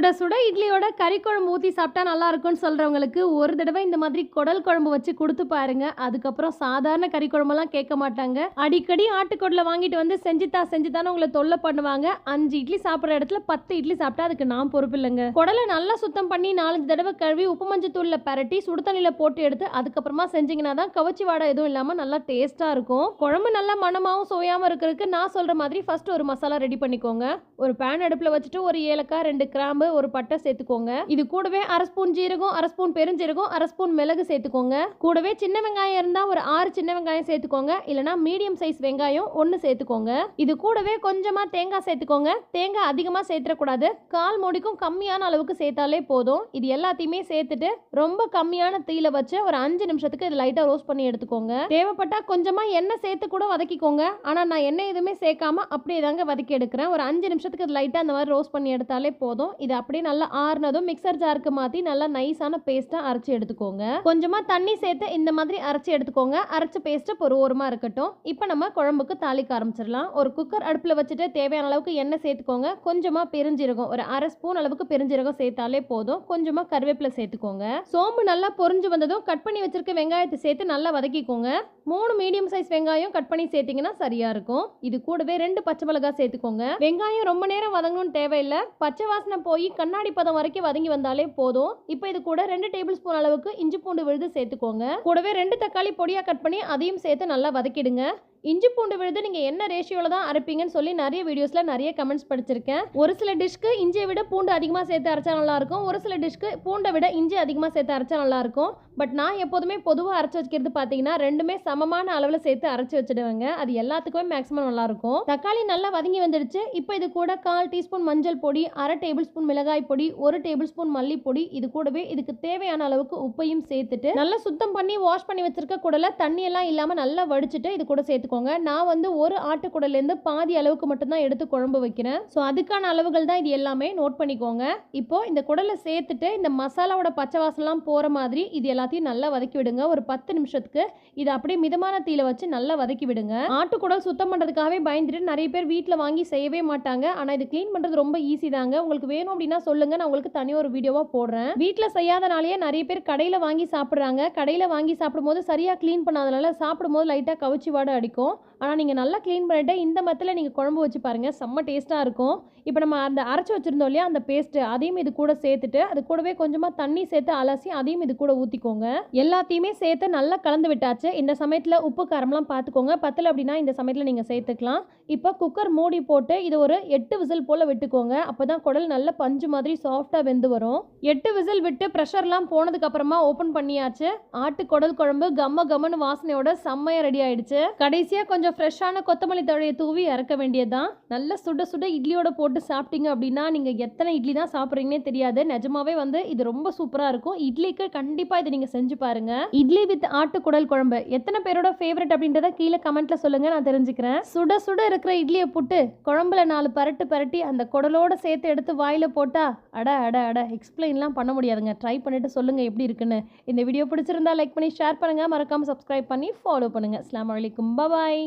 சுட சுட இட்லியோட கறி குழம்பு ஊற்றி சாப்பிட்டா நல்லா இருக்கும்னு சொல்கிறவங்களுக்கு ஒரு தடவை இந்த மாதிரி குடல் குழம்பு வச்சு கொடுத்து பாருங்க. அதுக்கப்புறம் சாதாரண கறி குழம்பெல்லாம் கேட்க மாட்டாங்க. அடிக்கடி ஆட்டுக்குடலை வாங்கிட்டு வந்து செஞ்சுதான்னு உங்களை தொல்லை பண்ணுவாங்க. 5 இட்லி சாப்பிட்ற இடத்துல 10 இட்லி சாப்பிட்டா அதுக்கு நான் பொறுப்பு இல்லைங்க. குடலை நல்லா சுத்தம் பண்ணி 4 தடவை கழுவி உப்பு மஞ்சள் தூள்ல பரட்டி சுடு தண்ணியில் போட்டு எடுத்து அதுக்கப்புறமா செஞ்சீங்கன்னா தான் கவச்சி வாடை எதுவும் இல்லாமல் நல்லா டேஸ்ட்டாக இருக்கும். குழம்பு நல்லா மணமாகவும் சுவையாகவும் இருக்கிறதுக்கு நான் சொல்கிற மாதிரி ஃபர்ஸ்ட் ஒரு மசாலா ரெடி பண்ணிக்கோங்க. ஒரு பேன் அடுப்பில் வச்சுட்டு ஒரு ஏலக்காய் 2 கிராம்பு ஒரு பட்டை சேர்த்துக்கோங்க. இது கூடவே 1/2 ஸ்பூன் ஜீரகம், 1/2 ஸ்பூன் பெருஞ்சீரகம், 1/2 ஸ்பூன் மிளகு சேர்த்துக்கோங்க. கூடவே சின்ன வெங்காயம் இருந்தா ஒரு 6 சின்ன வெங்காயம் சேர்த்துக்கோங்க. இல்லனா மீடியம் சைஸ் வெங்காயம் 1 சேர்த்துக்கோங்க. இது கூடவே கொஞ்சமா தேங்காய் சேர்த்துக்கோங்க. தேங்காய் அதிகமா சேர்த்தக்கூடாது. 1/4 மூடிக்கும் கம்மியான அளவுக்கு சேர்த்தாலே போதும். இது எல்லாத்தையுமே சேர்த்துட்டு ரொம்ப கம்மியான தீயில வச்சு ஒரு 5 நிமிஷத்துக்கு இது லைட்டா ரோஸ்ட் பண்ணி எடுத்துக்கோங்க. தேவைப்பட்டா கொஞ்சமா எண்ணெய் சேர்த்து கூட வதக்கிக்கோங்க. ஆனா நான் எண்ணெய் எதுவுமே சேர்க்காம அப்படியே தாங்க வதக்கி எடுக்கிறேன். ஒரு 5 நிமிஷத்துக்கு இது லைட்டா அந்த மாதிரி ரோஸ்ட் பண்ணி எடுத்தாலே போதும். இது அப்படியே நல்லா ஆறுனதும் மிக்சர் ஜாருக்கு மாற்றி நல்லா நைஸான பேஸ்ட்டாக அரைச்சி எடுத்துக்கோங்க. கொஞ்சமாக தண்ணி சேர்த்து இந்த மாதிரி அரைச்சி எடுத்துக்கோங்க. அரைச்ச பேஸ்ட்டு ஒரு ஓரமாக இருக்கட்டும். இப்போ நம்ம குழம்புக்கு தாளிக்க ஆரம்பிச்சிடலாம். ஒரு குக்கர் அடுப்பில் வச்சுட்டு தேவையான அளவுக்கு எண்ணெய் சேர்த்துக்கோங்க. கொஞ்சமாக பெருஞ்சீரகம் ஒரு 1/2 ஸ்பூன் அளவுக்கு பெருஞ்சீரகம் சேர்த்தாலே போதும். கொஞ்சமாக கருவேப்பிலை சேர்த்துக்கோங்க. சோம்பு நல்லா பொரிஞ்சு வந்ததும் கட் பண்ணி வச்சிருக்க வெங்காயத்தை சேர்த்து நல்லா வதக்கிக்கோங்க. 3 மீடியம் சைஸ் வெங்காயம் கட் பண்ணி சேர்த்தீங்கன்னா சரியா இருக்கும். இது கூடவே 2 பச்சை மிளகாய் சேர்த்துக்கோங்க. வெங்காயம் ரொம்ப நேரம் வதங்கணும்னு தேவையில்லை. பச்சை வாசனை போய் கண்ணாடி பதம் வரைக்கும் வதங்கி வந்தாலே போதும். இப்போ இது கூட 2 டேபிள் ஸ்பூன் அளவுக்கு இஞ்சி பூண்டு விழுது சேர்த்துக்கோங்க. கூடவே 2 தக்காளி பொடியா கட் பண்ணி அதையும் சேர்த்து நல்லா வதக்கிடுங்க. இஞ்சி பூண்டு விழுது நீங்கள் என்ன ரேஷியோவில் தான் அரைப்பீங்கன்னு சொல்லி நிறைய வீடியோஸில் நிறைய கமெண்ட்ஸ் படிச்சிருக்கேன். ஒரு சில டிஷ்க்கு இஞ்சியை விட பூண்டு அதிகமாக சேர்த்து அரைச்சா நல்லாயிருக்கும். ஒரு சில டிஷ்க்கு பூண்டை விட இஞ்சி அதிகமாக சேர்த்து அரைச்சா நல்லாயிருக்கும். பட் நான் எப்போதுமே பொதுவாக அரைச்சி வச்சுக்கிறது பார்த்தீங்கன்னா ரெண்டுமே சமமான அளவில் சேர்த்து அரைச்சி வச்சுடுவேங்க. அது எல்லாத்துக்குமே மேக்ஸிமம் நல்லாயிருக்கும். தக்காளி நல்லா வதங்கி வந்துடுச்சு. இப்போ இது கூட 1/4 டீஸ்பூன் மஞ்சள் பொடி, 1/2 டேபிள் ஸ்பூன் மிளகாய் பொடி, 1 டேபிள் ஸ்பூன் மல்லிப்பொடி, இது கூடவே இதுக்கு தேவையான அளவுக்கு உப்பையும் சேர்த்துட்டு நல்லா சுத்தம் பண்ணி வாஷ் பண்ணி வச்சிருக்க குடலை தண்ணியெல்லாம் இல்லாமல் நல்லா வடிச்சிட்டு இது கூட சேர்த்துக்கோங்க. நான் வந்து ஒரு ஆட்டுக்குடலேருந்து பாதி அளவுக்கு மட்டும்தான் எடுத்து குழம்பு வைக்கிறேன். ஸோ அதுக்கான அளவுகள் தான் இது எல்லாமே நோட் பண்ணிக்கோங்க. இப்போ இந்த குடலை சேர்த்துட்டு இந்த மசாலாவோட பச்சை வாசனைலாம் போகிற மாதிரி இது எல்லாத்தையும் நல்லா வதக்கி விடுங்க. ஒரு 10 நிமிஷத்துக்கு இது அப்படியே மிதமான தீயில வச்சு நல்லா வதக்கி விடுங்க. ஆட்டுக்குடல் சுத்தம் பண்ணுறதுக்காகவே பயந்துட்டு நிறைய பேர் வீட்டில் வாங்கி செய்யவே மாட்டாங்க. ஆனால் இது க்ளீன் பண்ணுறது ரொம்ப ஈஸி தாங்க. உங்களுக்கு வேணும் அப்படின்னா சொல்லுங்க, நான் உங்களுக்கு தனி ஒரு வீடியோவாக போடுறேன். வீட்டில் செய்யாதனாலேயே நிறைய பேர் கடையில் வாங்கி சாப்பிட்றாங்க. கடையில் வாங்கி சாப்பிடும்போது சரியாக க்ளீன் பண்ணாதனால சாப்பிடும்போது லைட்டாக கவுச்சி வாடை அடிக்கும். ஆனால் நீங்கள் நல்லா க்ளீன் பண்ணிட்டு இந்த மெத்தடில் நீங்கள் குழம்பு வச்சு பாருங்கள், செம்ம டேஸ்ட்டாக இருக்கும். இப்போ நம்ம அந்த அரைச்சி வச்சுருந்தோம் இல்லையா அந்த பேஸ்ட்டு, அதையும் இது கூட சேர்த்துட்டு அது கூடவே கொஞ்சமாக தண்ணி சேர்த்து அலசி அதையும் இது கூட ஊற்றிக்கோங்க. எல்லாத்தையுமே சேர்த்து நல்லா கலந்து விட்டாச்சு. இந்த சமயத்தில் உப்பு காரம்லாம் பார்த்துக்கோங்க. பத்தலை அப்படின்னா இந்த சமயத்தில் நீங்கள் சேர்த்துக்கலாம். இப்போ குக்கர் மூடி போட்டு இது ஒரு 8 விசில் போல் விட்டுக்கோங்க. அப்போ தான் குடல் நல்ல பஞ்சு மாதிரி சாஃப்டாக வெந்து வரும். 8 விசில் விட்டு ப்ரெஷர்லாம் போனதுக்கப்புறமா ஓப்பன் பண்ணியாச்சு. ஆட்டு குடல் குழம்பு கம்ம கம்மன்னு வாசனையோட செம்மையாக ரெடி ஆயிடுச்சு. கடைசியாக கொஞ்சம் ஃப்ரெஷ்ஷான கொத்தமல்லி தழையை தூவி இறக்க வேண்டியதுதான். நல்ல சுட சுட இட்லியோட போட்டு சாப்பிட்டீங்க அப்படின்னா நீங்கள் எத்தனை இட்லி தான் சாப்பிட்றீங்கன்னே தெரியாது. நிஜமாவே வந்து இது ரொம்ப சூப்பராக இருக்கும். இட்லிக்கு கண்டிப்பாக இதை நீங்கள் செஞ்சு பாருங்க. இட்லி வித் ஆட்டு குடல் குழம்பு எத்தனை பேரோட ஃபேவரட் அப்படின்றத கீழே கமெண்ட்ல சொல்லுங்க, நான் தெரிஞ்சுக்கிறேன். சுட சுட இருக்கிற இட்லியை போட்டு குழம்புல 4 பரட்டு பரட்டி அந்த குடலோட சேர்த்து எடுத்து வாயில போட்டா அட அட அட எக்ஸ்பிளைன்லாம் பண்ண முடியாதுங்க. ட்ரை பண்ணிட்டு சொல்லுங்க எப்படி இருக்குன்னு. இந்த வீடியோ பிடிச்சிருந்தா லைக் பண்ணி ஷேர் பண்ணுங்க. மறக்காம சப்ஸ்கிரைப் பண்ணி ஃபாலோ பண்ணுங்க. அஸ்ஸலாமு அலைக்கும். பாய்.